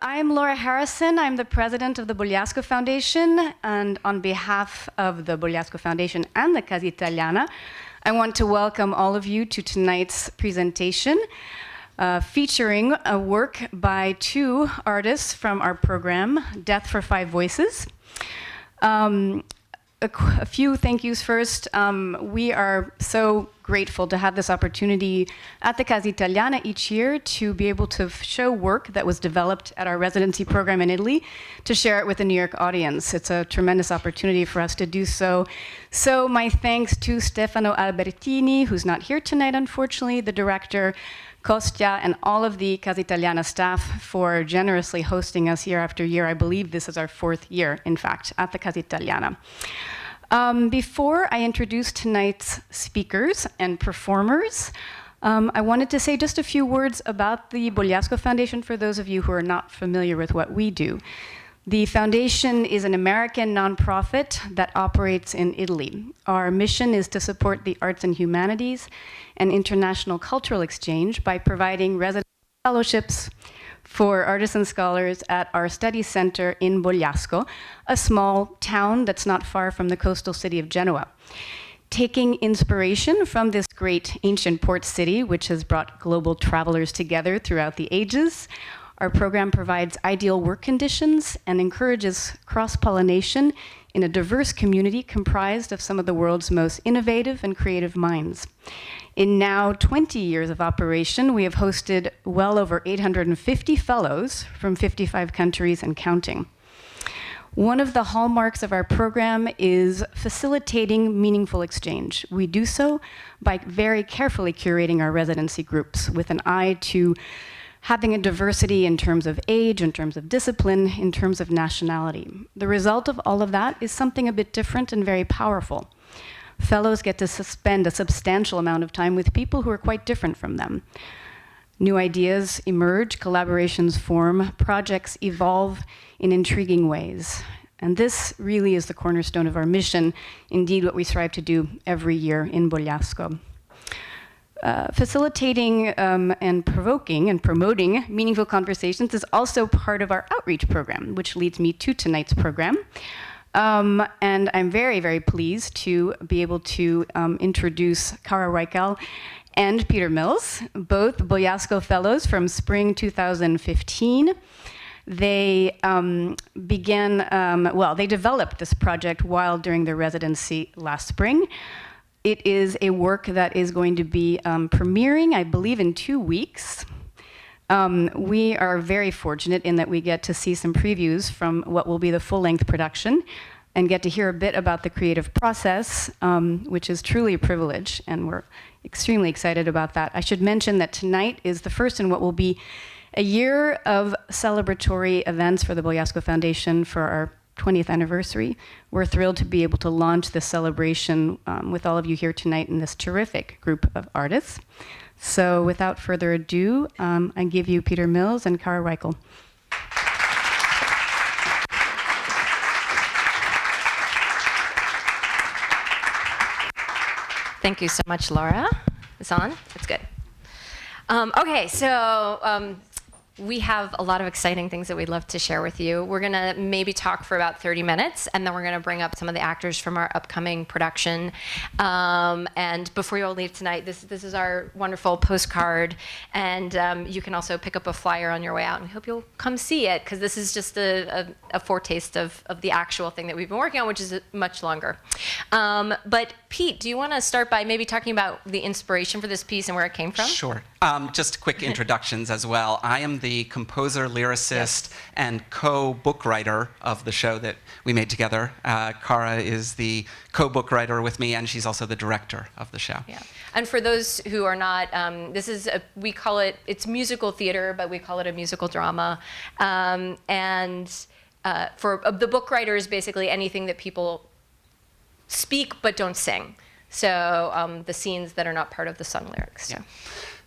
I'm Laura Harrison. I'm the president of the Bogliasco Foundation, and on behalf of the Bogliasco Foundation and the Casa Italiana, I want to welcome all of you to tonight's presentation, featuring a work by two artists from our program, Death for Five Voices. A few thank yous first. We are so grateful to have this opportunity at the Casa Italiana each year to be able to show work that was developed at our residency program in Italy, to share it with the New York audience. It's a tremendous opportunity for us to do so. So my thanks to Stefano Albertini, who's not here tonight, unfortunately, the director, Kostya, and all of the Casa Italiana staff for generously hosting us year after year. I believe this is our fourth year, in fact, at the Casa Italiana. Before I introduce tonight's speakers and performers, I wanted to say just a few words about the Bogliasco Foundation for those of you who are not familiar with what we do. The foundation is an American nonprofit that operates in Italy. Our mission is to support the arts and humanities and international cultural exchange by providing resident fellowships for artists and scholars at our study center in Bogliasco, a small town that's not far from the coastal city of Genoa. Taking inspiration from this great ancient port city, which has brought global travelers together throughout the ages, our program provides ideal work conditions and encourages cross-pollination in a diverse community comprised of some of the world's most innovative and creative minds. In now 20 years of operation, we have hosted well over 850 fellows from 55 countries and counting. One of the hallmarks of our program is facilitating meaningful exchange. We do so by very carefully curating our residency groups with an eye to having a diversity in terms of age, in terms of discipline, in terms of nationality. The result of all of that is something a bit different and very powerful. Fellows get to spend a substantial amount of time with people who are quite different from them. New ideas emerge, collaborations form, projects evolve in intriguing ways. And this really is the cornerstone of our mission, indeed what we strive to do every year in Bogliasco. Facilitating and provoking and promoting meaningful conversations is also part of our outreach program, which leads me to tonight's program. And I'm very, very pleased to be able to introduce Cara Reichel and Peter Mills, both Bogliasco Fellows from spring 2015. They they developed this project while during their residency last spring. It is a work that is going to be premiering, I believe, in 2 weeks. We are very fortunate in that we get to see some previews from what will be the full-length production and get to hear a bit about the creative process, which is truly a privilege, and we're extremely excited about that. I should mention that tonight is the first in what will be a year of celebratory events for the Bogliasco Foundation for our 20th anniversary. We're thrilled to be able to launch this celebration with all of you here tonight in this terrific group of artists. So without further ado, I give you Peter Mills and Cara Reichel. Thank you so much, Laura. It's on? It's good. Okay, so we have a lot of exciting things that we'd love to share with you. We're gonna maybe talk for about 30 minutes, and then we're gonna bring up some of the actors from our upcoming production. And before you all leave tonight, this is our wonderful postcard, and you can also pick up a flyer on your way out, and we hope you'll come see it, because this is just a foretaste of the actual thing that we've been working on, which is much longer. But Pete, do you wanna start by maybe talking about the inspiration for this piece and where it came from? Sure. Just quick introductions as well. I am the composer, lyricist, and co-book writer of the show that we made together. Cara is the co-book writer with me, and she's also the director of the show. Yeah. And for those who are not, we call it, it's musical theater, but we call it a musical drama. For the book writer is basically anything that people speak but don't sing. So the scenes that are not part of the song lyrics. Yeah.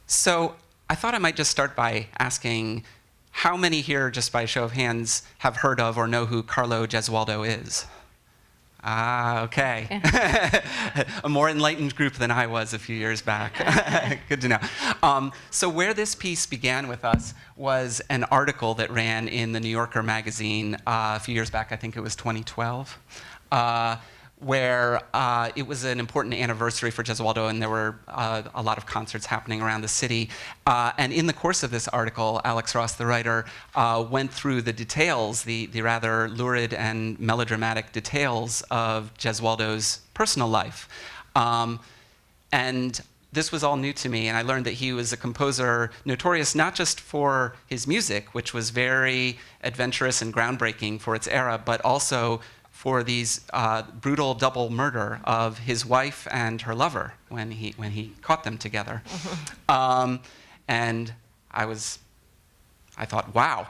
So I thought I might just start by asking how many here, just by a show of hands, have heard of or know who Carlo Gesualdo is? Ah, okay. A more enlightened group than I was a few years back. Good to know. So where this piece began with us was an article that ran in the New Yorker magazine a few years back. I think it was 2012. Where it was an important anniversary for Gesualdo, and there were a lot of concerts happening around the city. And in the course of this article, Alex Ross, the writer, went through the details, the rather lurid and melodramatic details of Gesualdo's personal life. And this was all new to me, and I learned that he was a composer notorious not just for his music, which was very adventurous and groundbreaking for its era, but also for these brutal double murder of his wife and her lover when he caught them together. And I thought, wow,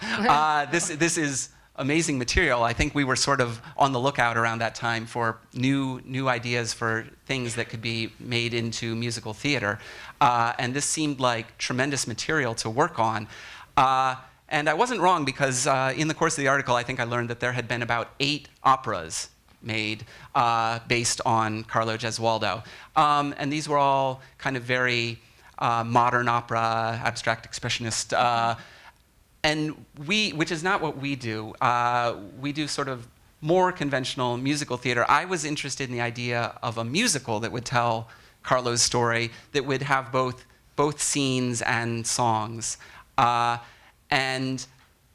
this is amazing material. I think we were sort of on the lookout around that time for new ideas for things that could be made into musical theater. And this seemed like tremendous material to work on. And I wasn't wrong, because in the course of the article, I think I learned that there had been about 8 operas made based on Carlo Gesualdo. And these were all kind of very modern opera, abstract expressionist. And which is not what we do. We do sort of more conventional musical theater. I was interested in the idea of a musical that would tell Carlo's story, that would have both scenes and songs. And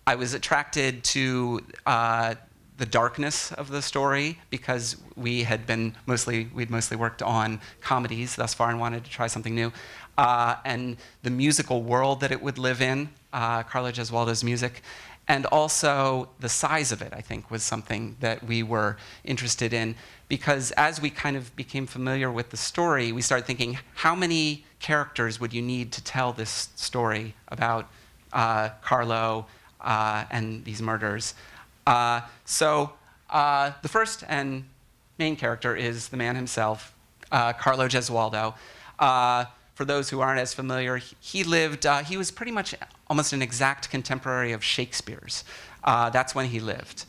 I was attracted to the darkness of the story, because we'd mostly worked on comedies thus far and wanted to try something new. And the musical world that it would live in, Carlo Gesualdo's music, and also the size of it, I think, was something that we were interested in, because as we kind of became familiar with the story, we started thinking, how many characters would you need to tell this story about Carlo and these murders? So the first and main character is the man himself, Carlo Gesualdo. For those who aren't as familiar, he was pretty much almost an exact contemporary of Shakespeare's. That's when he lived.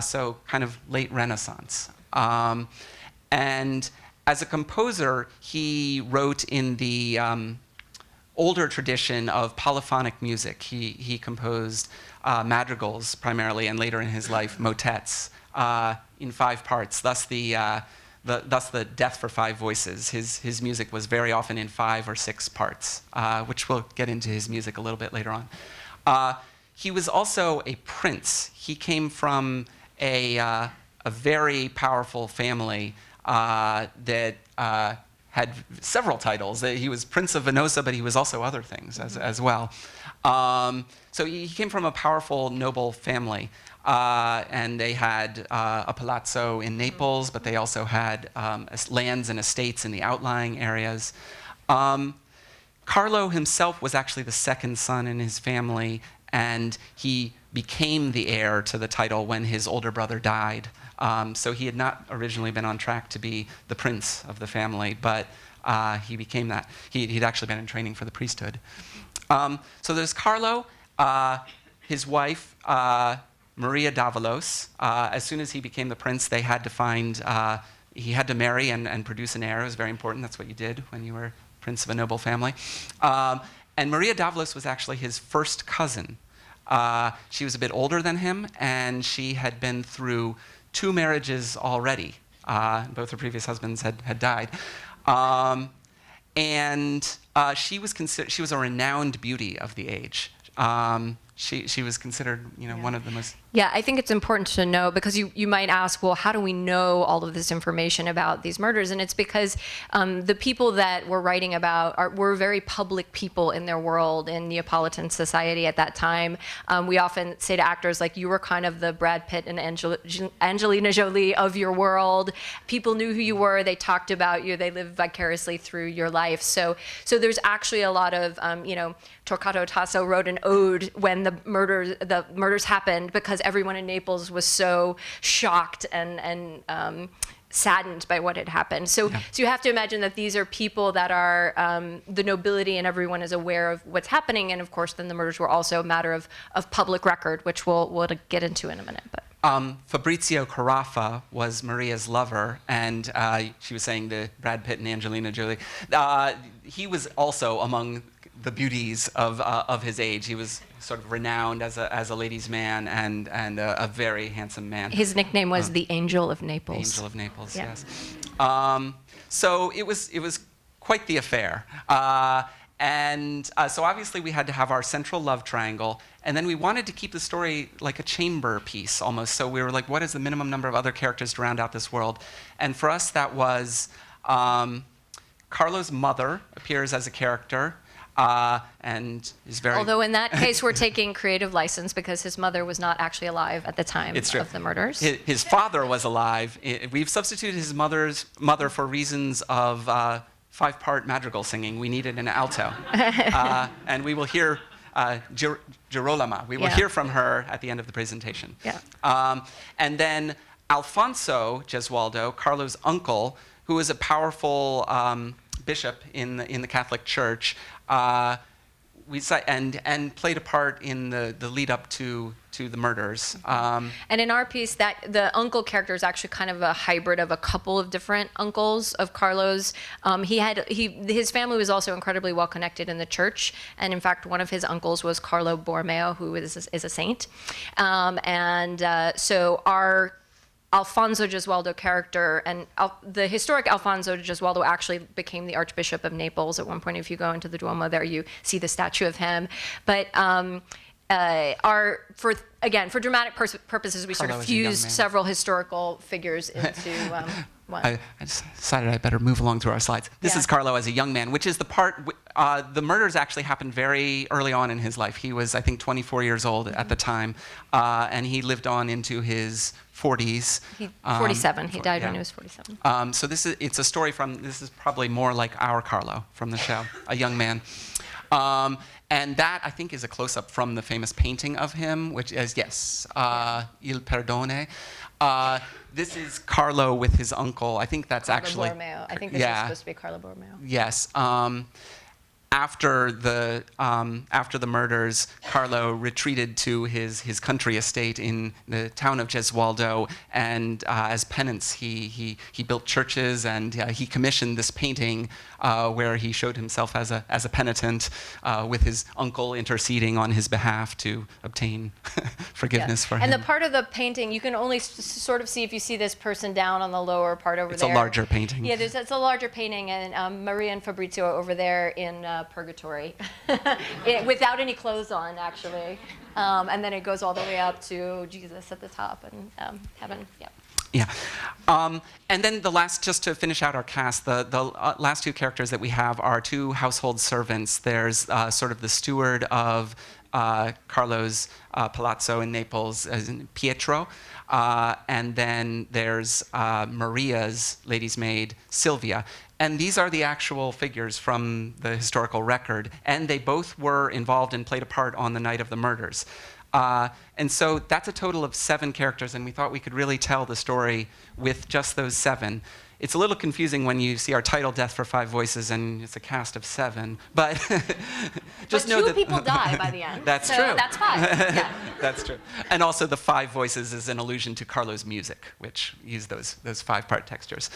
So kind of late Renaissance. And as a composer, he wrote in the older tradition of polyphonic music. He composed madrigals primarily, and later in his life, motets in 5 parts. Thus the death for 5 voices. His music was very often in 5 or 6 parts, which we'll get into his music a little bit later on. He was also a prince. He came from a very powerful family that had several titles. He was Prince of Venosa, but he was also other things as well. So he came from a powerful, noble family. And they had a palazzo in Naples, but they also had lands and estates in the outlying areas. Carlo himself was actually the second son in his family, and he became the heir to the title when his older brother died. So he had not originally been on track to be the prince of the family, but he became that. He'd actually been in training for the priesthood. So there's Carlo, his wife, Maria d'Avalos. As soon as he became the prince, they had to he had to marry and produce an heir. It was very important. That's what you did when you were prince of a noble family. And Maria d'Avalos was actually his first cousin. She was a bit older than him, and she had been through 2 marriages already. Both her previous husbands had died. And she was a renowned beauty of the age. She was considered, one of the most... Yeah, I think it's important to know, because you might ask, well, how do we know all of this information about these murders? And it's because the people that we're writing about were very public people in their world, in Neapolitan society at that time. We often say to actors, like, you were kind of the Brad Pitt and Angelina Jolie of your world. People knew who you were. They talked about you. They lived vicariously through your life. So there's actually a lot of, Torquato Tasso wrote an ode when the murders happened, because everyone in Naples was so shocked and saddened by what had happened. So you have to imagine that these are people that are the nobility, and everyone is aware of what's happening. And of course, then the murders were also a matter of public record, which we'll get into in a minute. But Fabrizio Carafa was Maria's lover, and she was saying to Brad Pitt and Angelina Jolie, he was also among the beauties of his age. He was sort of renowned as a ladies' man and a very handsome man. His nickname was the Angel of Naples. Angel of Naples, Yeah. yes. So it was quite the affair. So obviously we had to have our central love triangle, and then we wanted to keep the story like a chamber piece almost. So we were like, what is the minimum number of other characters to round out this world? And for us that was Carlo's mother appears as a character. And is very... Although in that case, we're taking creative license because his mother was not actually alive at the time of the murders. His father was alive. We've substituted his mother for reasons of 5-part madrigal singing. We needed an alto. And we will hear Girolama. We will hear from her at the end of the presentation. Yeah. And then Alfonso Gesualdo, Carlo's uncle, who is a powerful bishop in the Catholic Church, and played a part in the lead up to the murders. And in our piece, that the uncle character is actually kind of a hybrid of a couple of different uncles of Carlo's. His family was also incredibly well connected in the church, and in fact, one of his uncles was Carlo Borromeo, who is a saint. So our Alfonso Gesualdo character, and the historic Alfonso Gesualdo actually became the Archbishop of Naples at one point. If you go into the Duomo there, you see the statue of him. But for dramatic purposes, we sort of fused several historical figures into one. I just decided I better move along through our slides. This is Carlo as a young man, which is the part, the murders actually happened very early on in his life. He was, I think, 24 years old at the time, and he lived on into his 40s. 47. He died when he was 47. So it's a story this is probably more like our Carlo from the show, a young man. And that, I think, is a close-up from the famous painting of him, which is, l.r.davidson. This is Carlo with his uncle. I think that's actually... Borromeo. I think this is supposed to be Carlo Borromeo. Yes. After the murders, Carlo retreated to his country estate in the town of Gesualdo, and as penance, he built churches, and he commissioned this painting where he showed himself as a penitent, with his uncle interceding on his behalf to obtain forgiveness for him. And the part of the painting you can only sort of see if you see this person down on the lower part over there. It's a larger painting. Yeah, it's a larger painting, and Maria and Fabrizio over there in purgatory, without any clothes on, actually. And then it goes all the way up to Jesus at the top and heaven. Yeah. Yeah. And then just to finish out our cast, the last two characters that we have are two household servants. There's sort of the steward of Carlo's palazzo in Naples, Pietro, and then there's Maria's lady's maid, Silvia. And these are the actual figures from the historical record, and they both were involved and played a part on the night of the murders. And so that's a total of 7 characters, and we thought we could really tell the story with just those 7. It's a little confusing when you see our title, Death for 5 Voices, and it's a cast of 7. But just know that 2 people die by the end. That's so true. That's 5. Yeah. That's true. And also the 5 voices is an allusion to Carlo's music, which used those 5-part textures.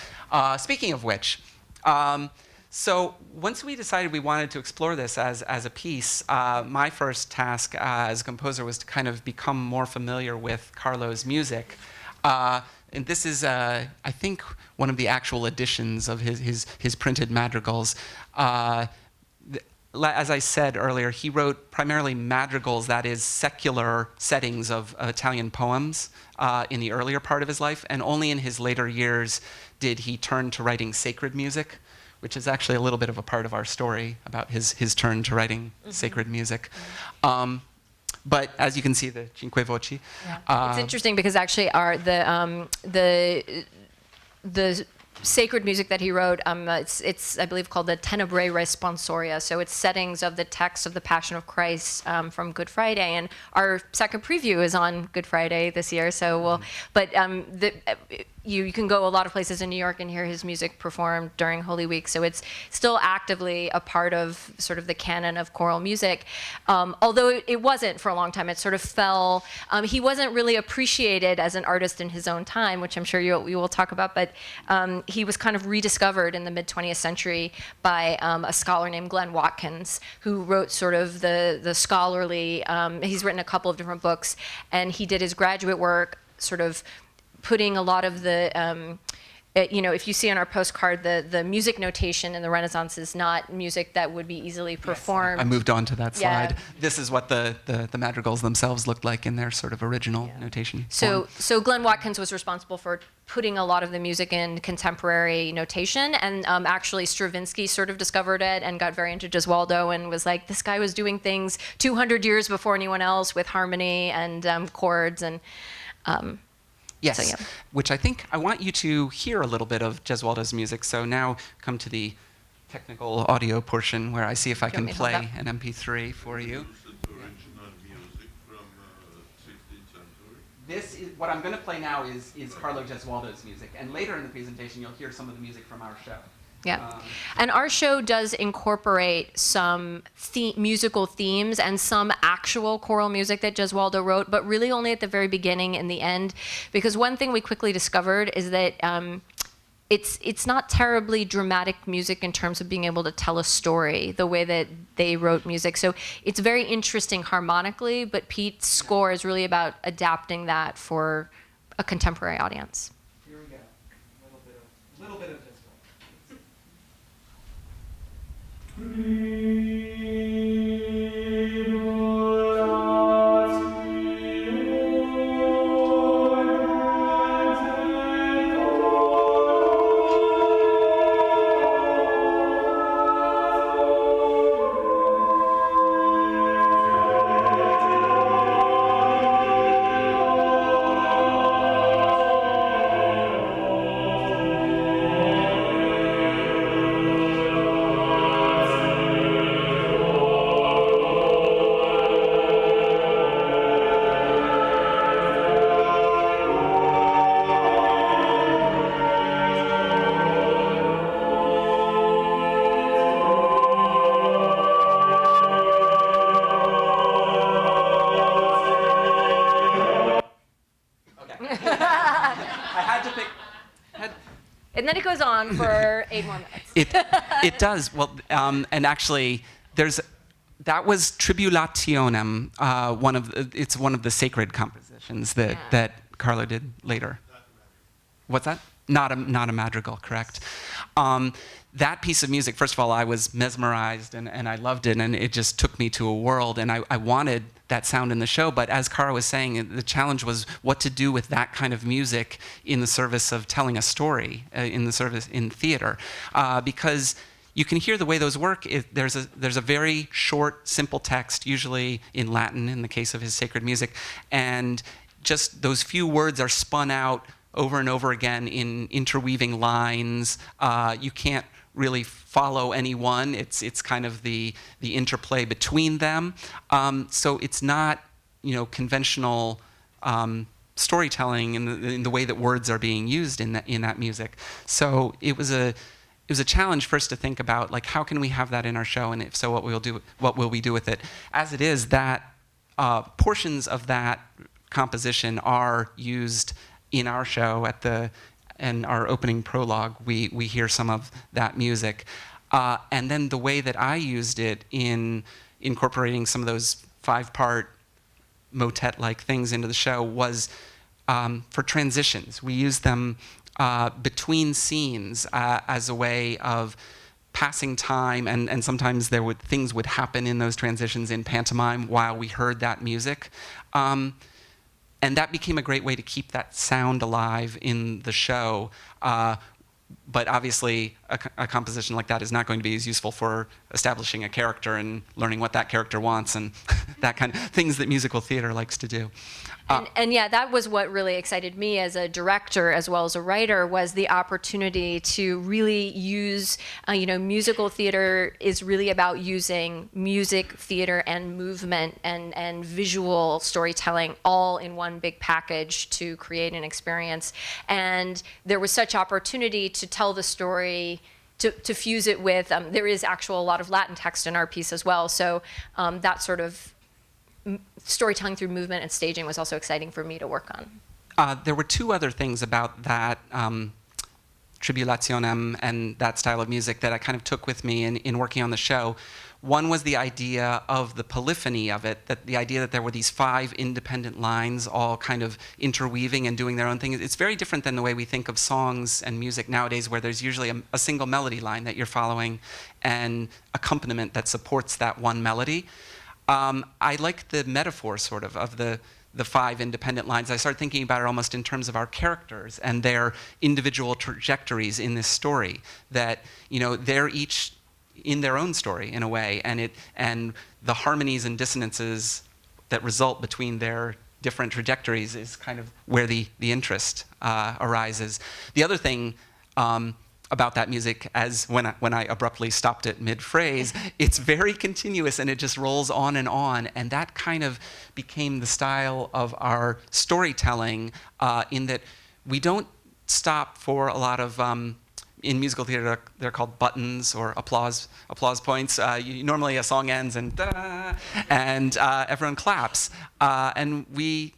Speaking of which, so once we decided we wanted to explore this as a piece, my first task as a composer was to kind of become more familiar with Carlo's music. And this is, I think, one of the actual editions of his printed madrigals. As I said earlier, he wrote primarily madrigals, that is, secular settings of Italian poems in the earlier part of his life, and only in his later years did he turn to writing sacred music, which is actually a little bit of a part of our story about his turn to writing sacred music. But as you can see, the cinque voci. Yeah. It's interesting because actually the sacred music that he wrote. It's I believe called the Tenebrae Responsoria. So it's settings of the text of the Passion of Christ from Good Friday, and our second preview is on Good Friday this year. So you can go a lot of places in New York and hear his music performed during Holy Week. So it's still actively a part of sort of the canon of choral music. Although it wasn't for a long time, it sort of fell. He wasn't really appreciated as an artist in his own time, which I'm sure you will talk about, but he was kind of rediscovered in the mid-20th century by a scholar named Glenn Watkins, who wrote sort of the scholarly, he's written a couple of different books, and he did his graduate work sort of putting a lot of the, if you see on our postcard, the music notation in the Renaissance is not music that would be easily performed. Yes, I moved on to that slide. Yeah. This is what the madrigals themselves looked like in their sort of original notation form. So Glenn Watkins was responsible for putting a lot of the music in contemporary notation, and actually Stravinsky sort of discovered it and got very into Gesualdo and was like, this guy was doing things 200 years before anyone else with harmony and chords and. Yes, So, yeah. which I think I want you to hear a little bit of Gesualdo's music. So now come to the technical audio portion where I see if I can play an MP3 for you. Original music from 16th century. This is what I'm going to play now is Carlo Gesualdo's music, and later in the presentation you'll hear some of the music from our show. Yeah, and our show does incorporate some musical themes and some actual choral music that Gesualdo wrote, but really only at the very beginning and the end, because one thing we quickly discovered is that it's not terribly dramatic music in terms of being able to tell a story the way that they wrote music. So it's very interesting harmonically, but Pete's score is really about adapting that for a contemporary audience. Here we go. A little bit of Gesualdo. And then it goes on for 8 more minutes. It does. Well, and actually, that was Tribulationem, it's one of the sacred compositions that Carlo did later. What's that? Not a madrigal, correct? That piece of music, first of all, I was mesmerized and I loved it, and it just took me to a world, and I wanted that sound in the show. But as Cara was saying, the challenge was what to do with that kind of music in the service of telling a story, in theater, because you can hear the way those work. There's a very short, simple text, usually in Latin in the case of his sacred music, and just those few words are spun out over and over again in interweaving lines. You can't really follow anyone. It's kind of the interplay between them. So it's not conventional storytelling in the way that words are being used in that music. So it was a challenge first to think about, like, how can we have that in our show, and if so, what will we do with it? As it is, that portions of that composition are used in our show and our opening prologue. We hear some of that music, and then the way that I used it in incorporating some of those 5-part motet-like things into the show was for transitions. We used them between scenes as a way of passing time, and sometimes things would happen in those transitions in pantomime while we heard that music. And that became a great way to keep that sound alive in the show. but obviously, a composition like that is not going to be as useful for establishing a character and learning what that character wants and that kind of things that musical theater likes to do. And yeah, that was what really excited me as a director as well as a writer, was the opportunity to really use, musical theater is really about using music, theater, and movement and visual storytelling all in one big package to create an experience. And there was such opportunity to tell the story, to fuse it with, there is a lot of Latin text in our piece as well. So that sort of storytelling through movement and staging was also exciting for me to work on. There were two other things about that Tribulationem and that style of music that I kind of took with me in working on the show. One was the idea of the polyphony of it, that the idea that there were these 5 independent lines all kind of interweaving and doing their own thing. It's very different than the way we think of songs and music nowadays, where there's usually a single melody line that you're following and accompaniment that supports that one melody. I like the metaphor sort of the 5 independent lines. I started thinking about it almost in terms of our characters and their individual trajectories in this story, that they're each in their own story in a way, and the harmonies and dissonances that result between their different trajectories is kind of where the interest arises. The other thing about that music, as when I abruptly stopped it mid-phrase, it's very continuous and it just rolls on, and that kind of became the style of our storytelling, in that we don't stop for a lot of, in musical theater they're called buttons or applause points. Normally a song ends and da, and everyone claps, and we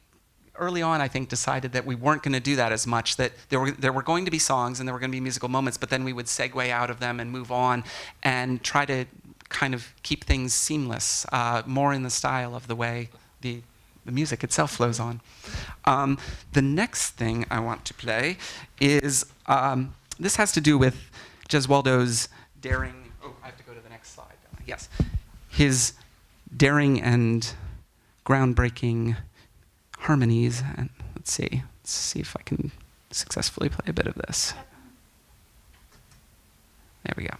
early on, I think, decided that we weren't going to do that as much, that there were going to be songs and there were going to be musical moments, but then we would segue out of them and move on and try to kind of keep things seamless, more in the style of the way the music itself flows on. The next thing I want to play is, this has to do with Gesualdo's daring, I have to go to the next slide. Yes. His daring and groundbreaking harmonies, and let's see if I can successfully play a bit of this. There we go.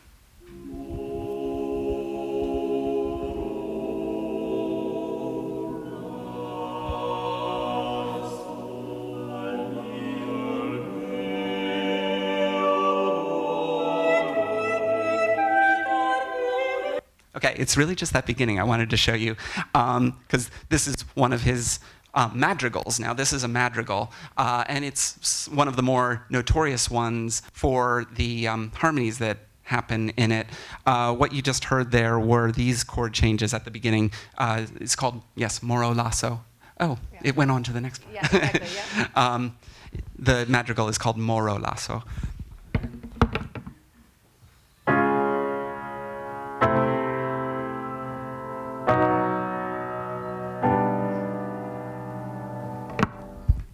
Okay, it's really just that beginning I wanted to show you, because this is one of his madrigals. Now, this is a madrigal, and it's one of the more notorious ones for the harmonies that happen in it. What you just heard there were these chord changes at the beginning. It's called, yes, Moro Lasso. Oh, yeah. It went on to the next one. Yeah, exactly, yeah. The madrigal is called Moro Lasso.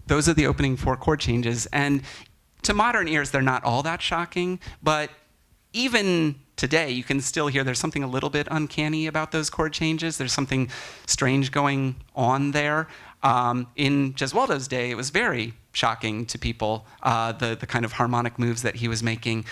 Those are the opening 4 chord changes, and to modern ears, they're not all that shocking, but even today, you can still hear there's something a little bit uncanny about those chord changes. There's something strange going on there. In Gesualdo's day, it was very shocking to people, the kind of harmonic moves that he was making.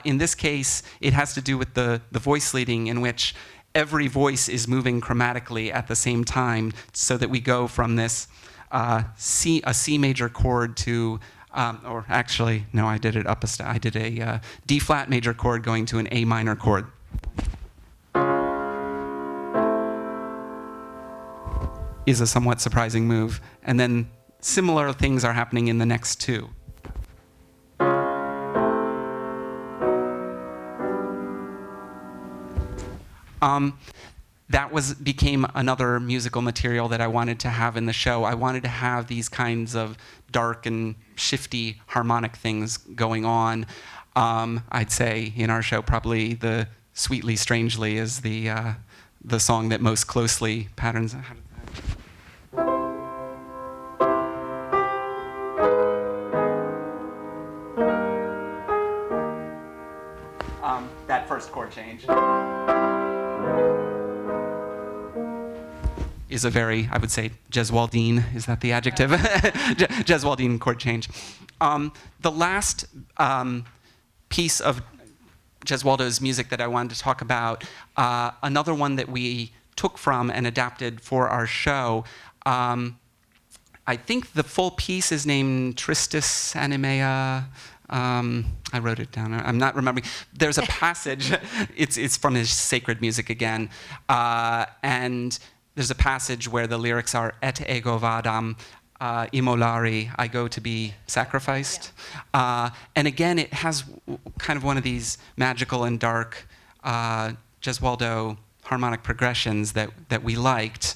In this case, it has to do with the voice leading, in which every voice is moving chromatically at the same time, so that we go from this a C major chord to, or actually, no, I did it up a step. I did a D flat major chord going to an A minor chord. Is a somewhat surprising move. And then similar things are happening in the next 2. That became another musical material that I wanted to have in the show. I wanted to have these kinds of dark and shifty harmonic things going on. I'd say in our show, probably the Sweetly Strangely is the song that most closely patterns. That first chord change is a very, I would say, Gesualdine, is that the adjective? Gesualdine chord change. The last piece of Gesualdo's music that I wanted to talk about. Another one that we took from and adapted for our show. I think the full piece is named Tristis Animea. I wrote it down. I'm not remembering. There's a passage. It's from his sacred music again. And there's a passage where the lyrics are et ego vadam immolari, I go to be sacrificed. Yeah. And again, it has kind of one of these magical and dark Gesualdo harmonic progressions that we liked.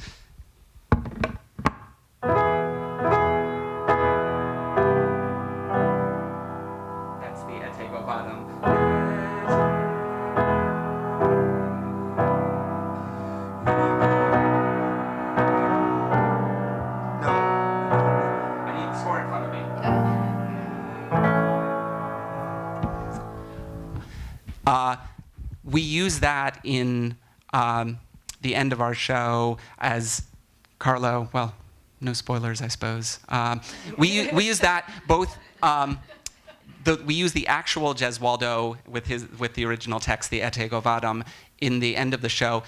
We use that in the end of our show as Carlo, well, no spoilers, I suppose. We use that both, we use the actual Gesualdo with the original text, the Et ego vadam, in the end of the show,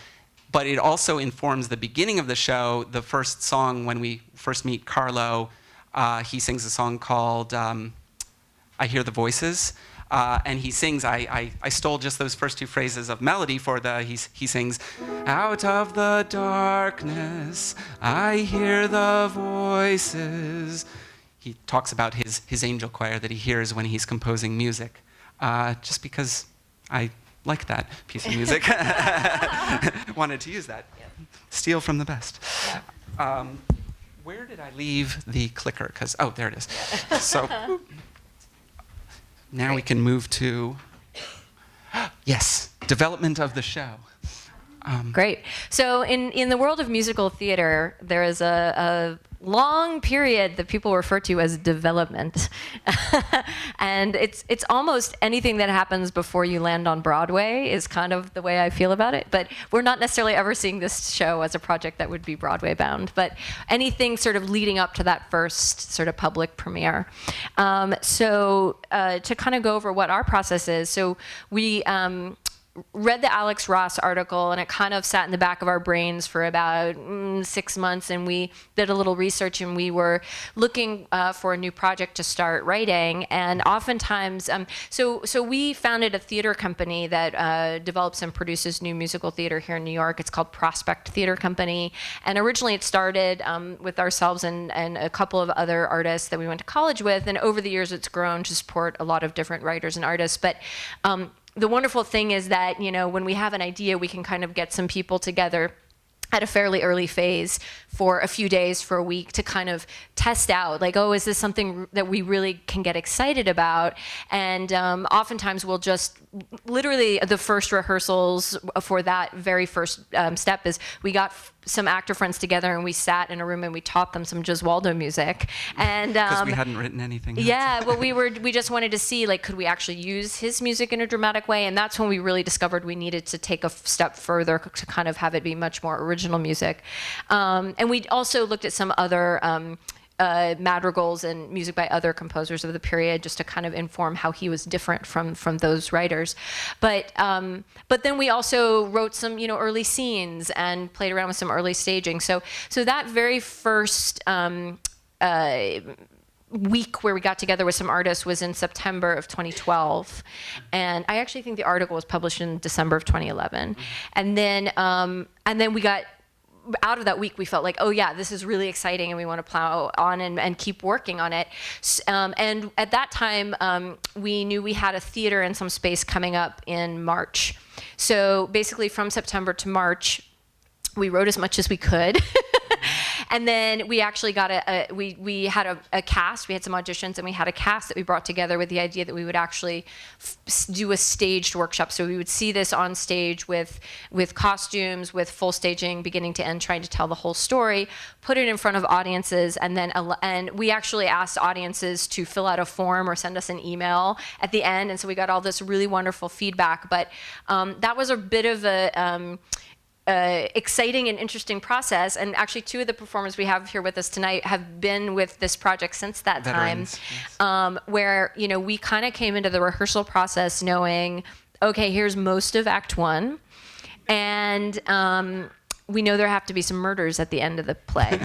but it also informs the beginning of the show. The first song, when we first meet Carlo, he sings a song called I Hear the Voices. And he sings, I stole just those first two phrases of melody for he sings, out of the darkness, I hear the voices. He talks about his angel choir that he hears when he's composing music, just because I like that piece of music. Wanted to use that. Yeah. Steal from the best. Yeah. Where did I leave the clicker? Oh, there it is. So. Now Great. We can move to, yes, development of the show. Great. So in the world of musical theater, there is a long period that people refer to as development. And it's almost anything that happens before you land on Broadway is kind of the way I feel about it. But we're not necessarily ever seeing this show as a project that would be Broadway bound, but anything sort of leading up to that first sort of public premiere. So to kind of go over what our process is, so we read the Alex Ross article, and it kind of sat in the back of our brains for about 6 months, and we did a little research, and we were looking for a new project to start writing. And oftentimes, so we founded a theater company that develops and produces new musical theater here in New York. It's called Prospect Theater Company, and originally it started with ourselves and a couple of other artists that we went to college with, and over the years it's grown to support a lot of different writers and artists. But the wonderful thing is that, when we have an idea, we can kind of get some people together at a fairly early phase for a few days, for a week, to kind of test out, like, oh, is this something that we really can get excited about? And oftentimes we'll just, literally the first rehearsals for that very first step is we got some actor friends together and we sat in a room and we taught them some Gesualdo music. And because we hadn't written anything else. Yeah, well, we just wanted to see, like, could we actually use his music in a dramatic way? And that's when we really discovered we needed to take a step further to kind of have it be much more original music. And we also looked at some other madrigals and music by other composers of the period, just to kind of inform how he was different from those writers. But then we also wrote some early scenes and played around with some early staging. So that very first week where we got together with some artists was in September of 2012, and I actually think the article was published in December of 2011. And then we got, out of that week, we felt like, oh yeah, this is really exciting, and we want to plow on and keep working on it. And at that time, we knew we had a theater and some space coming up in March. So basically, from September to March, we wrote as much as we could. And then we actually got we had a cast, we had some auditions, and we had a cast that we brought together with the idea that we would actually do a staged workshop. So we would see this on stage with costumes, with full staging, beginning to end, trying to tell the whole story, put it in front of audiences, and we actually asked audiences to fill out a form or send us an email at the end. And so we got all this really wonderful feedback. But that was a bit of exciting and interesting process. And actually, two of the performers we have here with us tonight have been with this project since that Veterans, time, yes. where we kind of came into the rehearsal process knowing, okay, here's most of Act 1, and we know there have to be some murders at the end of the play.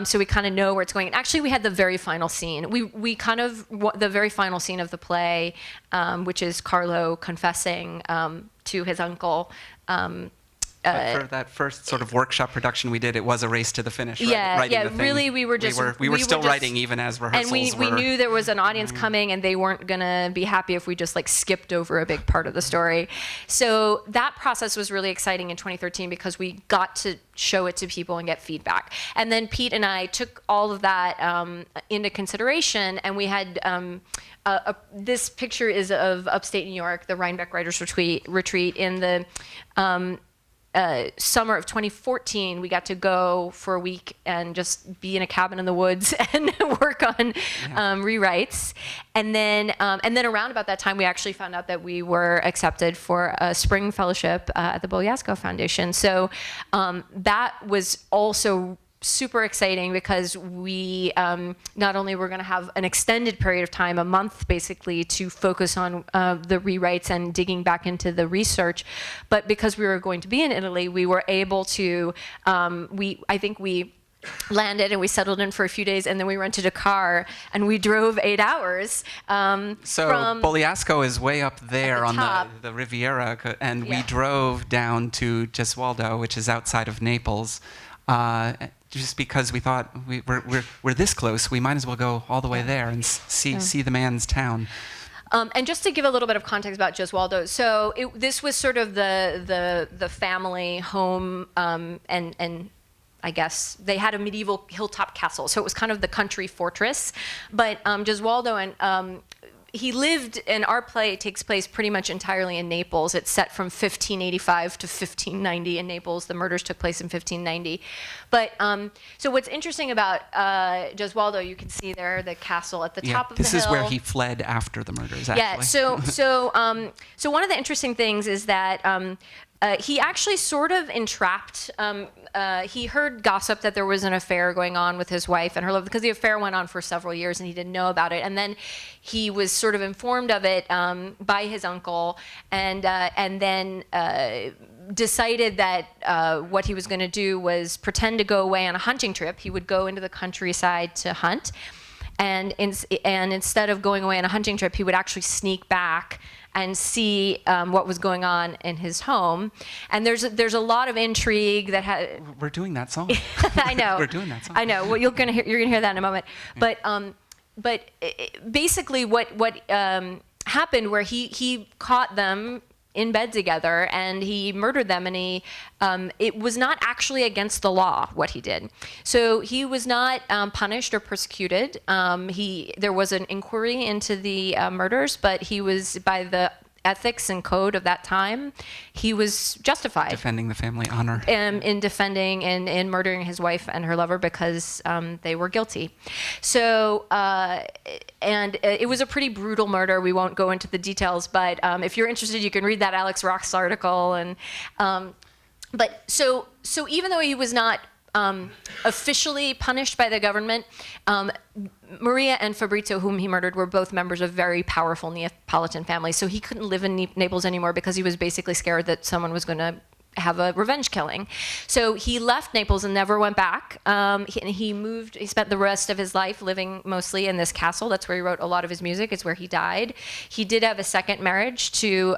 So we kind of know where it's going. And actually, we had the very final scene. The very final scene of the play, which is Carlo confessing to his uncle. But for that first sort of workshop production we did, it was a race to the finish. Yeah, the thing. really, we were still writing even as rehearsals and we knew there was an audience coming, and they weren't gonna be happy if we just like skipped over a big part of the story. So that process was really exciting in 2013 because we got to show it to people and get feedback. And then Pete and I took all of that into consideration, and we had this picture is of upstate New York, the Rhinebeck Writers Retreat in the summer of 2014. We got to go for a week and just be in a cabin in the woods and work on rewrites. And then around about that time, we actually found out that we were accepted for a spring fellowship at the Bogliasco Foundation. So that was also super exciting because we not only were going to have an extended period of time, a month basically, to focus on the rewrites and digging back into the research, but because we were going to be in Italy, we were able to, I think we landed and we settled in for a few days, and then we rented a car and we drove 8 hours. So Bogliasco is way up there on the Riviera, and we drove down to Gesualdo, which is outside of Naples. Just because we thought we're this close, we might as well go all the way there and see the man's town. And just to give a little bit of context about Gesualdo, so this was sort of the family home, and I guess they had a medieval hilltop castle, so it was kind of the country fortress. But Gesualdo and he lived, and our play takes place pretty much entirely in Naples. It's set from 1585 to 1590 in Naples. The murders took place in 1590. But so what's interesting about Gesualdo, you can see there the castle at the top of the hill. This is where he fled after the murders, actually. Yeah, so one of the interesting things is that he actually sort of entrapped, he heard gossip that there was an affair going on with his wife and her love, because the affair went on for several years and he didn't know about it. And then he was sort of informed of it by his uncle, and then decided that what he was going to do was pretend to go away on a hunting trip. He would go into the countryside to hunt, and instead of going away on a hunting trip, he would actually sneak back and see what was going on in his home. And there's a lot of intrigue that we're doing that song. I know. We're doing that song. I know. Well, you're gonna hear that in a moment. Yeah. But basically, what happened, where he caught them in bed together and he murdered them, and it was not actually against the law what he did. So he was not punished or persecuted. There was an inquiry into the murders, but he was, by the ethics and code of that time, he was justified. Defending the family honor. In defending and in murdering his wife and her lover because they were guilty. So, and it was a pretty brutal murder. We won't go into the details, but if you're interested, you can read that Alex Rox's article. And but so even though he was not officially punished by the government, Maria and Fabrizio, whom he murdered, were both members of very powerful Neapolitan families. So he couldn't live in Naples anymore because he was basically scared that someone was going to have a revenge killing. So he left Naples and never went back. He moved. He spent the rest of his life living mostly in this castle. That's where he wrote a lot of his music. It's where he died. He did have a second marriage to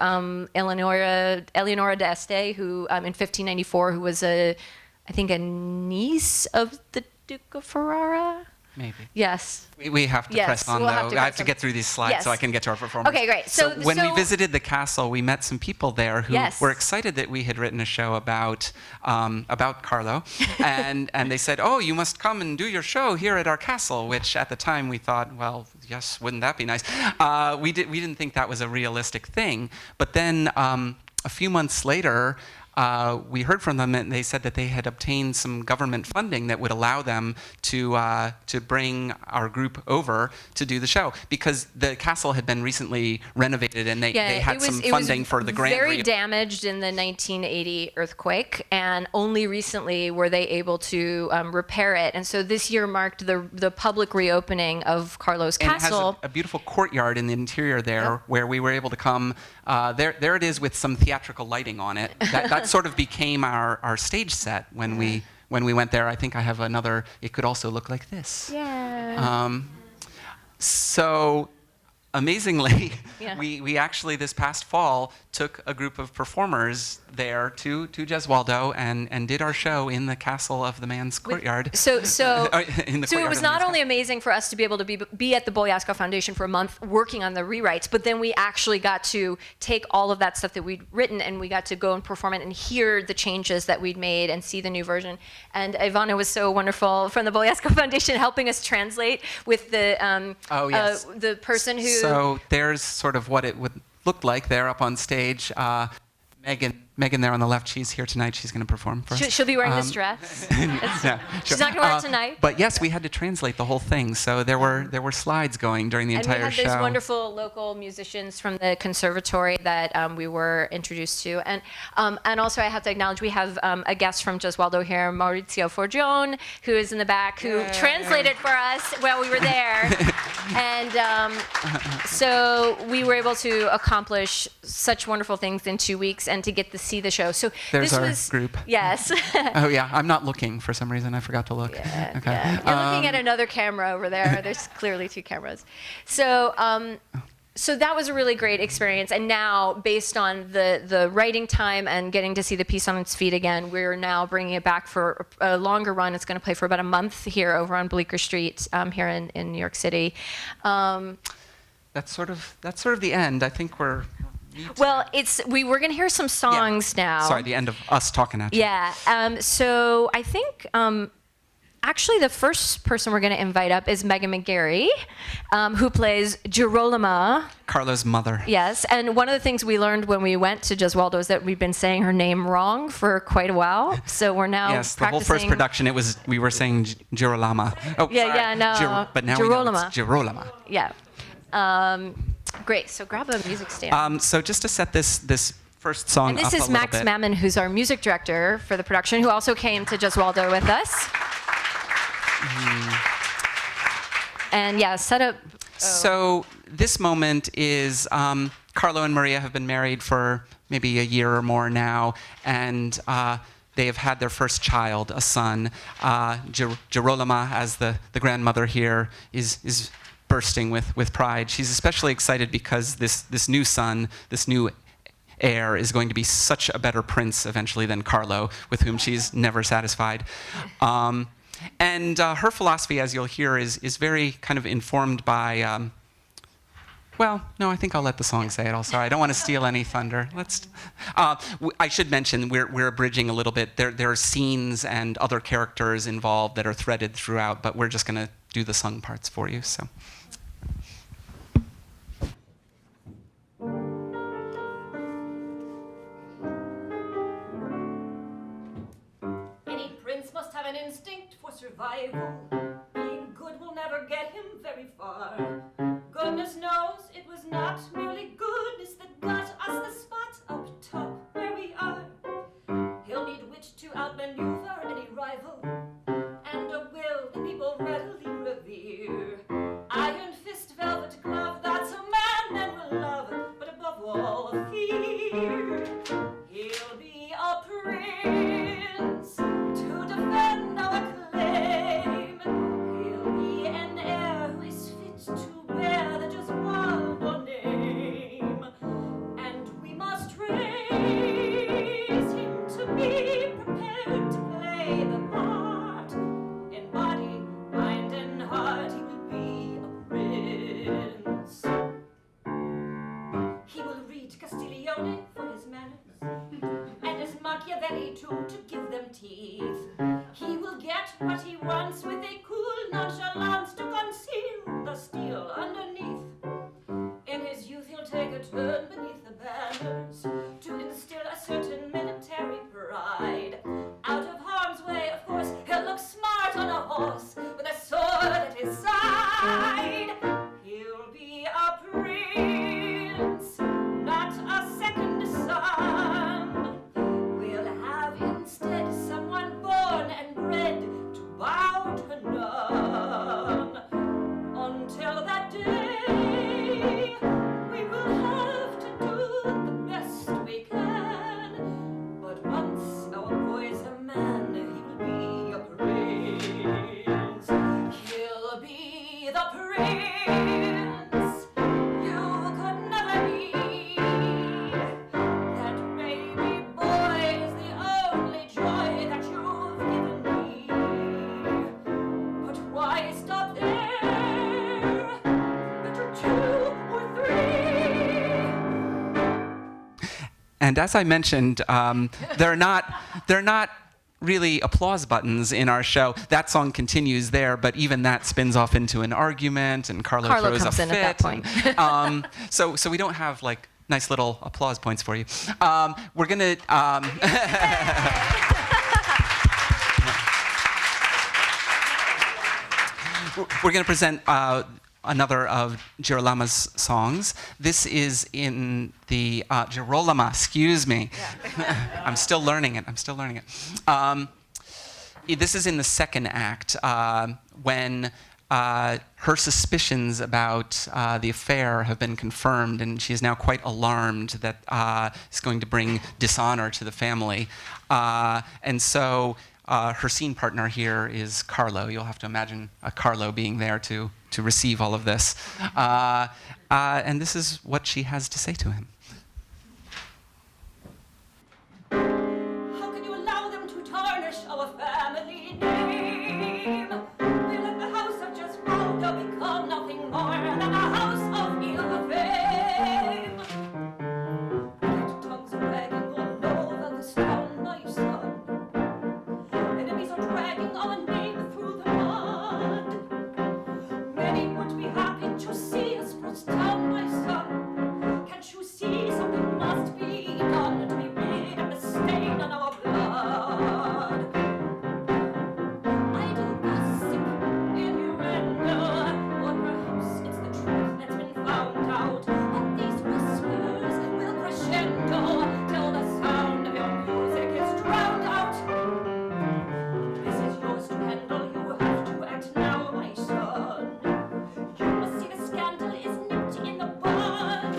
Eleonora d'Este, who in 1594, who was I think a niece of the Duke of Ferrara. Maybe. Yes. We have to press on, though. I have to get through these slides so I can get to our performance. Okay, great. So when we visited the castle, we met some people there who were excited that we had written a show about Carlo, and they said, "Oh, you must come and do your show here at our castle," which at the time we thought, well, yes, wouldn't that be nice? We didn't think that was a realistic thing. But then a few months later, we heard from them, and they said that they had obtained some government funding that would allow them to bring our group over to do the show, because the castle had been recently renovated, and they had some funding for the grand. Very damaged in the 1980 earthquake, and only recently were they able to repair it. And so this year marked the public reopening of Carlo's castle. It has a beautiful courtyard in the interior there, where we were able to come. There it is with some theatrical lighting on it. That sort of became our stage set when we went there. I think I have another. It could also look like this. Yeah. So amazingly, we actually this past fall took a group of performers there to Gesualdo and did our show in the castle of the man's courtyard. So in the it courtyard was of the not man's only amazing for us to be able to be at the Bogliasco Foundation for a month working on the rewrites, but then we actually got to take all of that stuff that we'd written and we got to go and perform it and hear the changes that we'd made and see the new version. And Ivana was so wonderful from the Bogliasco Foundation helping us translate with the the person who. So there's sort of what it would look like there up on stage. Megan there on the left, she's here tonight. She's going to perform for us. She'll be wearing this dress. Yeah, She's not going to wear it tonight. But yes, we had to translate the whole thing. So there were slides going during the entire show. And we had those wonderful local musicians from the conservatory that we were introduced to. And also I have to acknowledge we have a guest from Gesualdo here, Maurizio Forgione, who is in the back, who translated for us while we were there. And so we were able to accomplish such wonderful things in 2 weeks and to get to see the show. So there's this our was, group. Yes. Oh yeah, I'm not looking for some reason. I forgot to look. Yeah, okay. yeah. You're looking at another camera over there. There's clearly 2 cameras. So so that was a really great experience. And now, based on the writing time and getting to see the piece on its feet again, we're now bringing it back for a longer run. It's going to play for about a month here over on Bleecker Street here in New York City. That's sort of the end. I think we're. Well, we're going to hear some songs now. Sorry, the end of us talking at you. Yeah. So I think actually the first person we're going to invite up is Meghan McGeary, who plays Girolama. Carlo's mother. Yes. And one of the things we learned when we went to Gesualdo is that we've been saying her name wrong for quite a while. So we're now yes, practicing. The whole first production, we were saying Girolama. Oh, yeah, no. But now Girolama. we know it's Girolama. Yeah. Great. So grab a music stand. So just to set this first song and up this is a Max little bit. Mamon, who's our music director for the production, who also came to Gesualdo with us. And yeah, set up. So this moment is Carlo and Maria have been married for maybe a year or more now, and they have had their first child, a son. Girolama, as the grandmother here, is bursting with pride. She's especially excited because this new son, this new heir, is going to be such a better prince eventually than Carlo, with whom she's never satisfied. And her philosophy, as you'll hear, is very kind of informed by, well, no, I think I'll let the song say it. Also, I don't want to steal any thunder. I should mention we're abridging a little bit. There are scenes and other characters involved that are threaded throughout, but we're just going to do the sung parts for you. So. An instinct for survival. Being good will never get him very far. Goodness knows it was not merely goodness that got us the spot up top where we are. He'll need wit to outmaneuver any rival, and a will that people readily revere. Iron fist, velvet glove, that's a man men will love, but above all a fear. He'll be a prince to defend our claim. He'll be an heir who is fit to bear the Gesualdo name. And we must raise him to be prepared to play the part. In body, mind, and heart, he will be a prince. He will read Castiglione for his manners, and his Machiavelli too, to give them teeth. He will get what he wants with a cool nonchalance to conceal the steel underneath. In his youth he'll take a turn beneath the banners to instill a certain military And as I mentioned, they're not really applause buttons in our show. That song continues there, but even that spins off into an argument, and Carlo throws comes a in fit. at that point. So we don't have like nice little applause points for you. We're gonna. We're going to present another of Girolama's songs. This is in the Girolama, excuse me. Yeah. I'm still learning it. This is in the second act when her suspicions about the affair have been confirmed, and she is now quite alarmed that it's going to bring dishonor to the family. And so her scene partner here is Carlo. You'll have to imagine a Carlo being there to receive all of this. And this is what she has to say to him. How can you allow them to tarnish our family name? We let the house of Gesualdo become nothing more than a house of ill fame. Great tongues are wagging all over this town, my son. Enemies are dragging our name through the mud. Many would be happy to see us brought down, my son. Can't you see something must be done to be rid of the stain on our blood? Idle gossip, innuendo, or perhaps it's the truth that's been found out. But these whispers will crescendo till the sound of your music is drowned out. This is yours to handle, you have to act now, my son. You must see the scandal is nipped in the bud.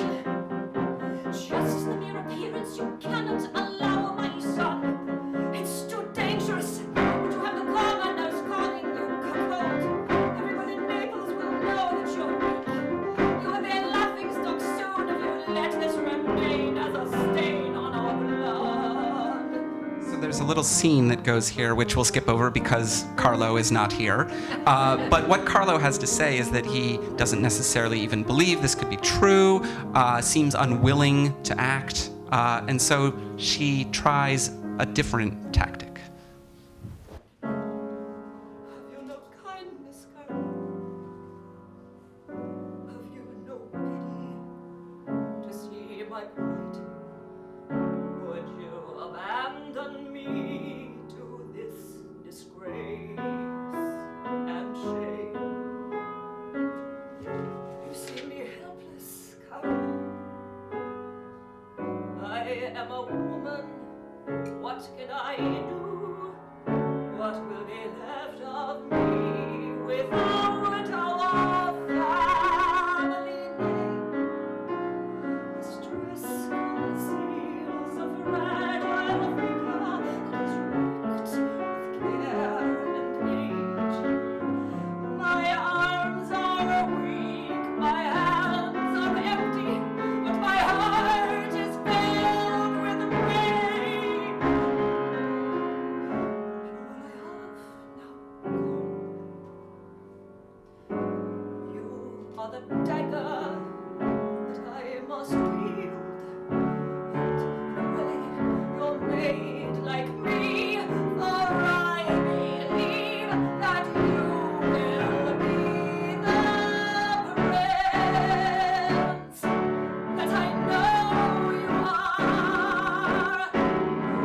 Just the mere appearance you cannot allow, my son. It's too dangerous to have the commoners calling you cuckold. Everyone in Naples will know that you're weak. You will be a laughing stock soon if you let this remain as a stain on our blood. So there's a little scene that goes here, which we'll skip over because Carlo is not here. But what Carlo has to say is that he doesn't necessarily even believe this could be true, seems unwilling to act, and so she tries a different tactic. Have you no kindness, Carlo? Have you no pity to see my plight? Would you abandon me to this disgrace and shame? You see me helpless, Carlo. I am a woman. What can I do? What will be left of me without our family name? Distress conceals a fragile figure that is wrecked with care and age. My arms are weak, my hands are empty, but my heart is filled with pain. You are the dagger that I must wield, and pray you're made like me, for I believe that you will be the prince that I know you are.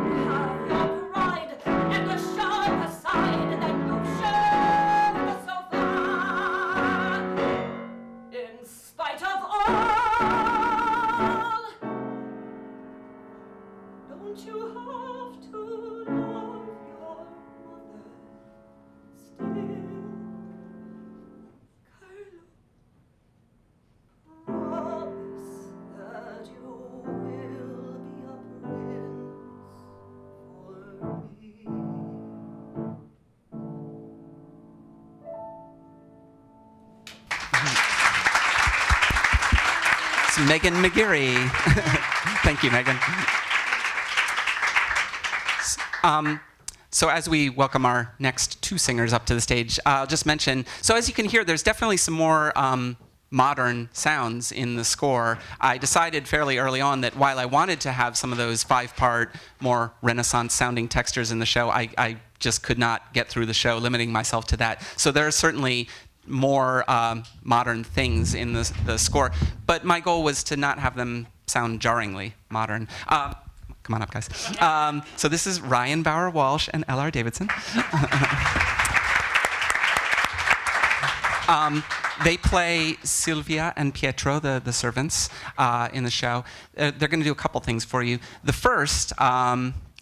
You have your pride and a sharper side than you've shown so far. In spite of all, don't you have to love your mother still? Carlo, promise that you will be a prince for me. It's Meghan McGeary. Thank you, Meghan. So as we welcome our next two singers up to the stage, I'll just mention, so as you can hear, there's definitely some more modern sounds in the score, I decided fairly early on that while I wanted to have some of those 5-part, more Renaissance-sounding textures in the show, I just could not get through the show, limiting myself to that. So there are certainly more modern things in the score, but my goal was to not have them sound jarringly modern. Come on up, guys. So this is Ryan Bauer-Walsh and L.R. Davidson. They play Sylvia and Pietro, the servants, in the show. They're going to do a couple things for you. The first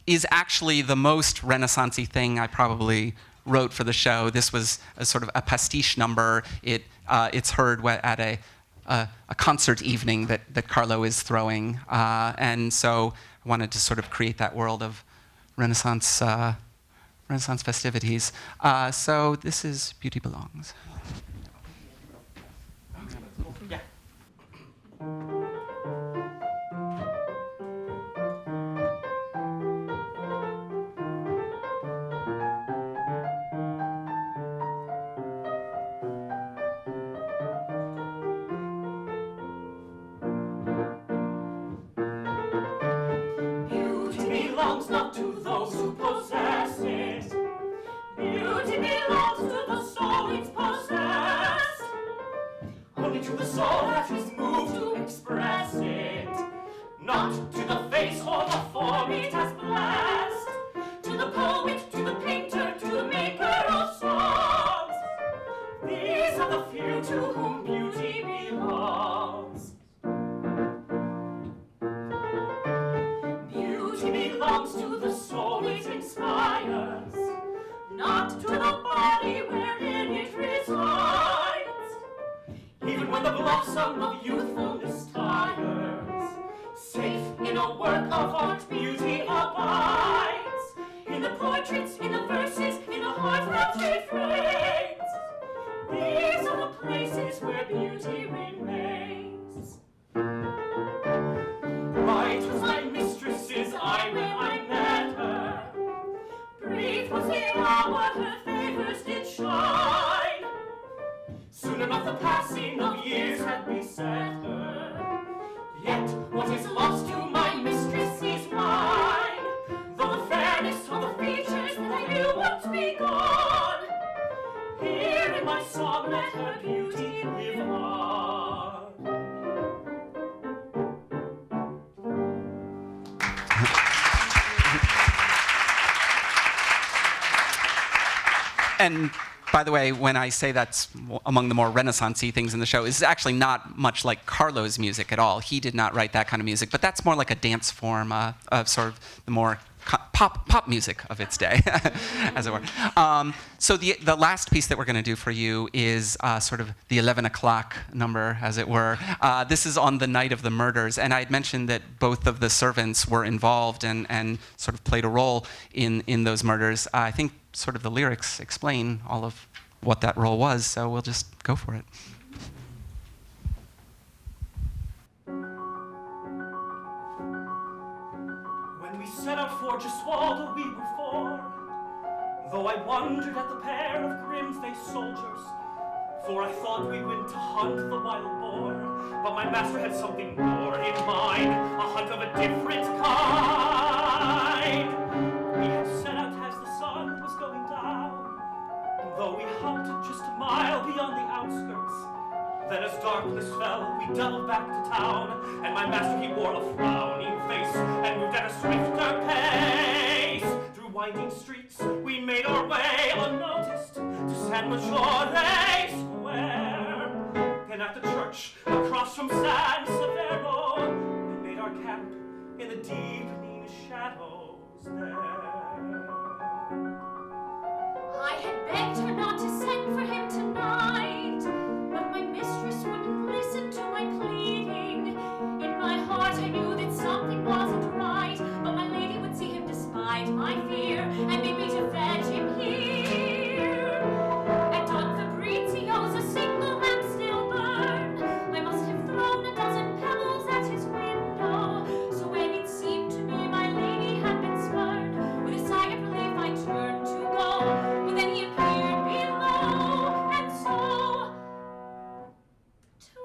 is actually the most Renaissance-y thing I probably wrote for the show. This was a sort of a pastiche number. It's heard at a concert evening that Carlo is throwing, and so I wanted to sort of create that world of Renaissance festivities. So this is Beauty Belongs. Yeah. Belongs not to those who possess it. Beauty belongs to the soul it's possessed. Only to the soul that is moved to express it. Not to the face or the form it has blessed. To the poet, to the painter, to the maker of songs. These are the few to whom beauty belongs. Belongs to the soul it inspires, not to the body wherein it resides. Even when the blossom of youthfulness tires, safe in a work of art beauty abides. In the portraits, in the verses, in the heartfelt refrains. These are the places where beauty remains. Bright was my mistress's eye when I met her. Brief was the hour her favors did shine. Soon enough the passing of years had beset her. Yet what is lost to my mistress is mine. Though the fairness of the features that I knew won't be gone. Here in my song let her beauty live on. And by the way, when I say that's among the more Renaissance-y things in the show, it's actually not much like Carlo's music at all. He did not write that kind of music, but that's more like a dance form of sort of the more pop music of its day, as it were. So the last piece that we're going to do for you is sort of the 11 o'clock number, as it were. This is on the night of the murders, and I had mentioned that both of the servants were involved and sort of played a role in those murders. I think sort of the lyrics explain all of what that role was, so we'll just go for it. When we set out for Gesualdo, we were four. Though I wondered at the pair of grim-faced soldiers, for I thought we went to hunt the wild boar. But my master had something more in mind, a hunt of a different kind. We had set out as the sun was going down, and though we halted just a mile beyond the outskirts, then as darkness fell, we doubled back to town, and my master he wore a frowning face, and moved at a swifter pace. Through winding streets, we made our way unnoticed to San Maggiore Square. And at the church, across from San Severo, we made our camp in the deepening shadows there. I had begged her not to send for him tonight, but my mistress wouldn't listen to my pleading. In my heart I knew that something wasn't right, but my lady would see him despite my fear, and bid me to fetch him here. At Don Fabrizio's a single lamp still burned. I must have thrown a dozen pebbles at his window, so when it seemed to me my lady had been spurned, with a sigh of relief I turned to go, but then he appeared below, and so to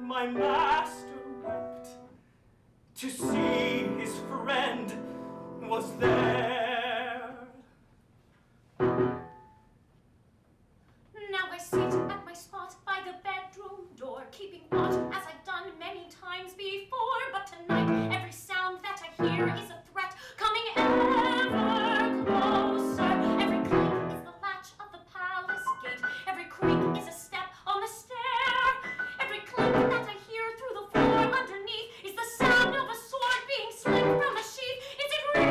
my master wept to see his friend was there. Now I sit at my spot by the bedroom door, keeping watch as I've done many times before. But tonight every sound that I hear is a threat coming ever closer. Every clink is the latch of the palace gate. Every creak is a step on the stair. Every clink that I hear through the floor underneath is the sound of a sword being slipped from a sheath. Is it real?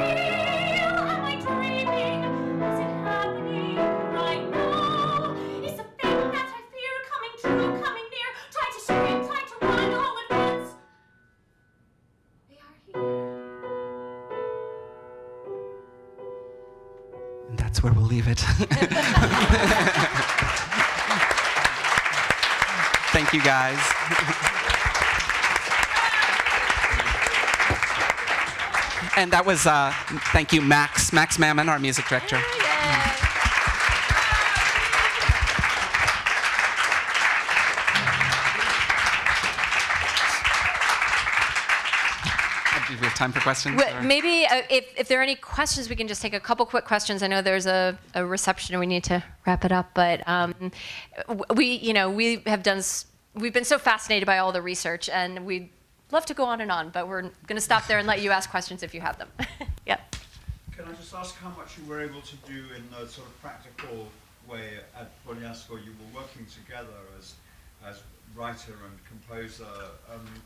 Am I dreaming? Is it happening right now? Is the thing that I fear coming true, coming near? Try to scream, try to run all at once. They are here. And that's where we'll leave it. Thank you, guys. And that was, thank you, Max Mamon, our music director. Do we have time for questions? or- Maybe if there are any questions, we can just take a couple quick questions. I know there's a reception and we need to wrap it up, but we've been so fascinated by all the research, and we'd love to go on, but we're going to stop there and let you ask questions if you have them. Yep. Can I just ask how much you were able to do in a sort of practical way at Bogliasco? You were working together as writer and composer.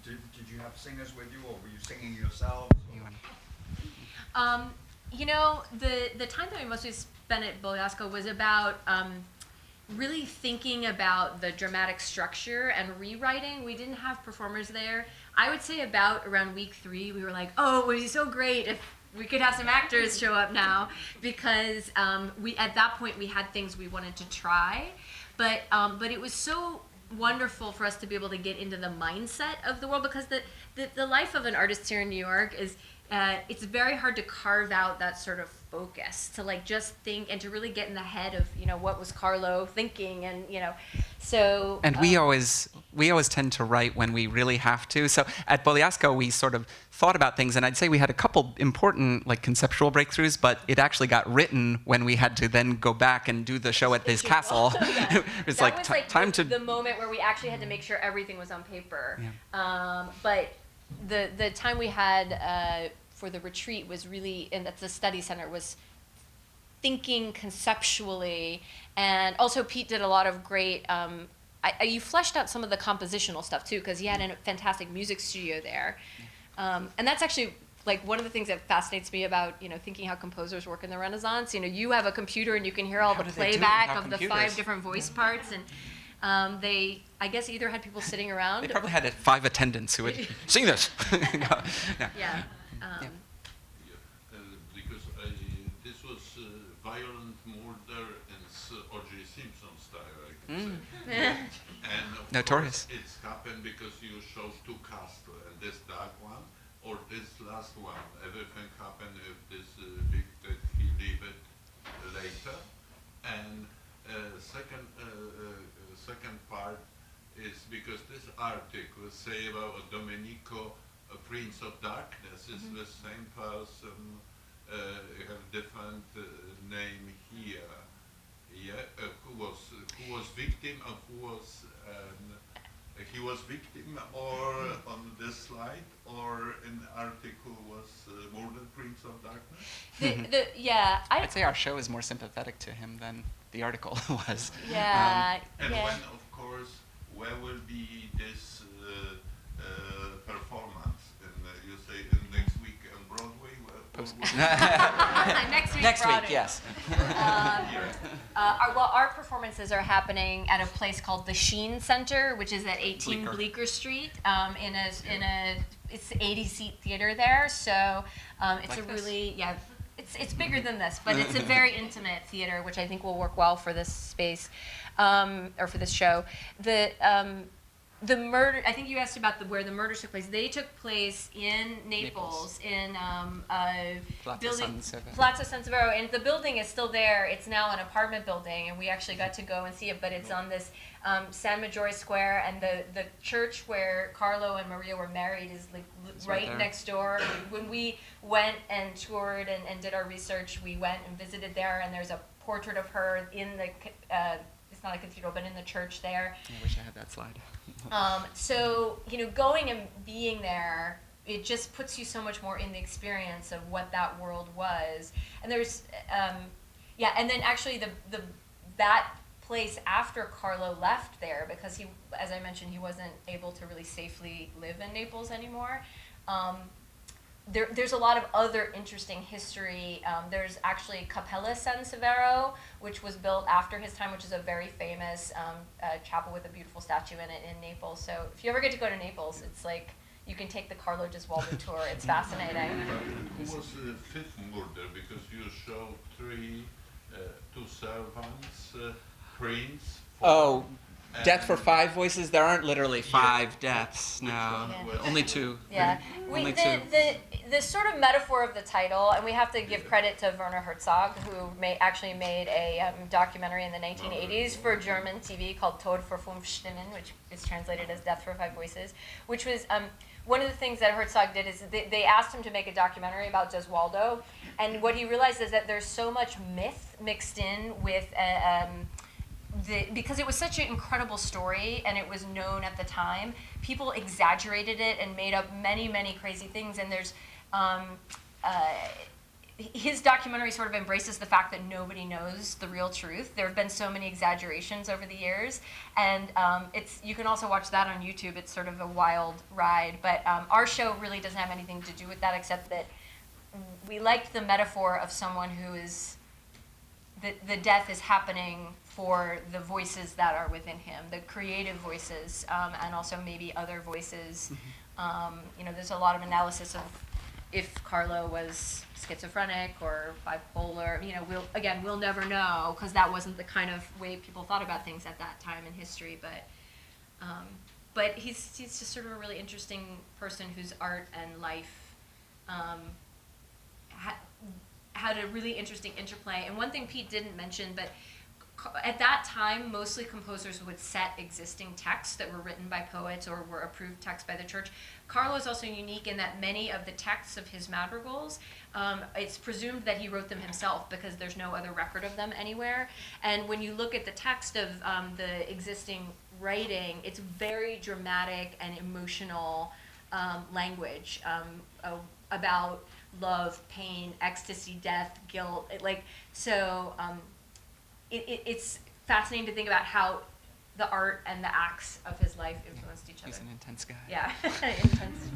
Did you have singers with you, or were you singing yourselves? The time that we mostly spent at Bogliasco was about really thinking about the dramatic structure and rewriting. We didn't have performers there. I would say around week 3, we were like, oh, it would be so great if we could have some actors show up now, because at that point we had things we wanted to try, but it was so wonderful for us to be able to get into the mindset of the world, because the life of an artist here in New York is it's very hard to carve out that sort of focus to like just think and to really get in the head of what was Carlo thinking, and so. And we always tend to write when we really have to. So at Bogliasco, we sort of thought about things, and I'd say we had a couple important like conceptual breakthroughs, but it actually got written when we had to then go back and do the show at his castle. It was that like was time to. The moment where we actually had to make sure everything was on paper. Yeah. But the time we had for the retreat was really, and at the study center, was thinking conceptually, and also Pete did a lot of great. You fleshed out some of the compositional stuff too, because he had a fantastic music studio there, and that's actually like one of the things that fascinates me about thinking how composers work in the Renaissance. You have a computer and you can hear all the playback of the 5 different voice parts, and they, I guess, either had people sitting around. They probably had 5 attendants who would sing this. Yeah. Because this was violent murder in O.J. Simpson style, I can say. And of Notorious. course, it's happened because you show 2 casts, and this dark one or this last one. Everything happened if this big that he leave it later. And second part is because this article say about Domenico, a Prince of Darkness, is the same person. You have different name here. Yeah, who was victim of who was he was victim, or on this slide, or in the article was murdered Prince of Darkness. I'd say our show is more sympathetic to him than the article was. Yeah. And when, of course, where will be this performance? You say next week on Broadway? Next week. Next Broadway. week, yes. Our performances are happening at a place called the Sheen Center, which is at 18 Bleecker Street, in a it's 80-seat theater there. So it's like a this? really it's bigger than this, but it's a very intimate theater, which I think will work well for this space or for this show. the murder, I think you asked about where the murders took place. They took place in Naples. In building Piazza San Severo, and the building is still there. It's now an apartment building, and we actually got to go and see it. But it's on this San Maggiore Square, and the church where Carlo and Maria were married is like right next door. When we went and toured and did our research, we went and visited there, and there's a portrait of her in the. It's not a cathedral, but in the church there. I wish I had that slide. So, going and being there, it just puts you so much more in the experience of what that world was. And there's, and then actually that place after Carlo left there, because he, as I mentioned, he wasn't able to really safely live in Naples anymore. There's a lot of other interesting history. There's actually Cappella San Severo, which was built after his time, which is a very famous chapel with a beautiful statue in it in Naples. So if you ever get to go to Naples, it's like you can take the Carlo Gesualdo tour. It's fascinating. Who was the fifth murder? Because you showed two servants, prince. Oh, death for 5 voices? There aren't literally 5 deaths, no. Only 2. Yeah. Only 2. The sort of metaphor of the title, and we have to give credit to Werner Herzog, who actually made a documentary in the 1980s for German TV called Tod für 5 Stimmen, which is translated as Death for 5 Voices, which was one of the things that Herzog did is they asked him to make a documentary about Gesualdo, and what he realized is that there's so much myth mixed in with because it was such an incredible story and it was known at the time, people exaggerated it and made up many, many crazy things. And there's his documentary sort of embraces the fact that nobody knows the real truth. There have been so many exaggerations over the years, and you can also watch that on YouTube. It's sort of a wild ride, but our show really doesn't have anything to do with that, except that we liked the metaphor of someone who is the death is happening for the voices that are within him, the creative voices, and also maybe other voices. There's a lot of analysis of if Carlo was schizophrenic or bipolar. We'll never know, because that wasn't the kind of way people thought about things at that time in history. But he's just sort of a really interesting person whose art and life had a really interesting interplay. And one thing Pete didn't mention, but at that time, mostly composers would set existing texts that were written by poets or were approved texts by the church. Carlo is also unique in that many of the texts of his madrigals, it's presumed that he wrote them himself because there's no other record of them anywhere. And when you look at the text of the existing writing, it's very dramatic and emotional language about love, pain, ecstasy, death, guilt. It's fascinating to think about how the art and the acts of his life influenced each other. He's an intense guy. Yeah, intense.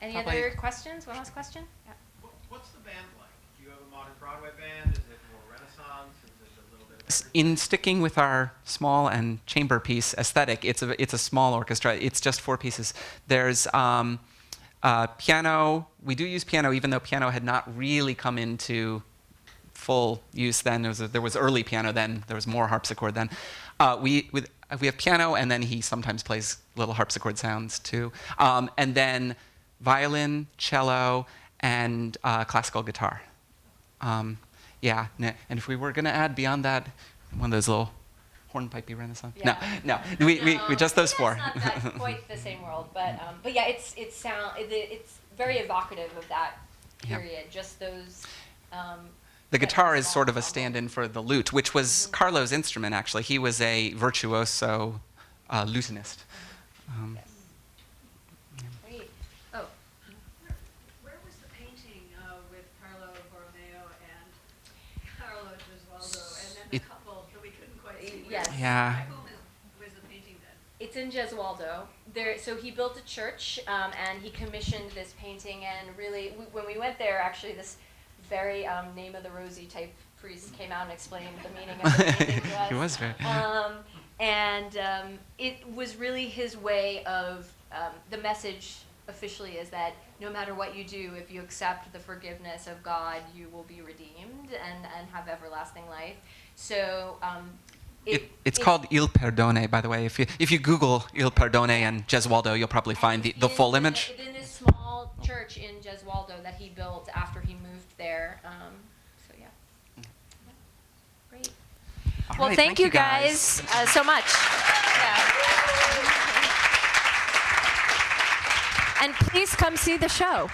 Any Probably. other questions? One last question? Yeah. What's the band like? Do you have a modern Broadway band? Is it more Renaissance? Is it a little bit of everything? In sticking with our small and chamber piece aesthetic, it's a small orchestra. It's just 4 pieces. There's piano. We do use piano, even though piano had not really come into full use then. There was early piano then. There was more harpsichord then. We have piano, and then he sometimes plays little harpsichord sounds too. And then violin, cello, and classical guitar. And if we were going to add beyond that, one of those little hornpipey Renaissance. Yeah. No. We just those 4. It's not quite the same world, but yeah, it's very evocative of that period. Just those. The guitar is sort of a stand-in for the lute, which was Carlo's instrument, actually. He was a virtuoso lutenist. Yes. Great. Oh. Where was the painting with Carlo Borromeo and Carlo Gesualdo, and then the couple that we couldn't quite see? Yes. Yeah. By whom was the painting then? It's in Gesualdo. So he built a church, and he commissioned this painting. And really, when we went there, actually, this very Name of the Rosy type priest came out and explained the meaning of the painting to us. He was very. It was really his way of, the message officially is that no matter what you do, if you accept the forgiveness of God, you will be redeemed and have everlasting life. So It's called Il Perdone, by the way. If you Google Il Perdone and Gesualdo, you'll probably find the full image. In this small church in Gesualdo that he built after he moved there. So yeah. Great. All Well, right, thank you guys so much. And please come see the show.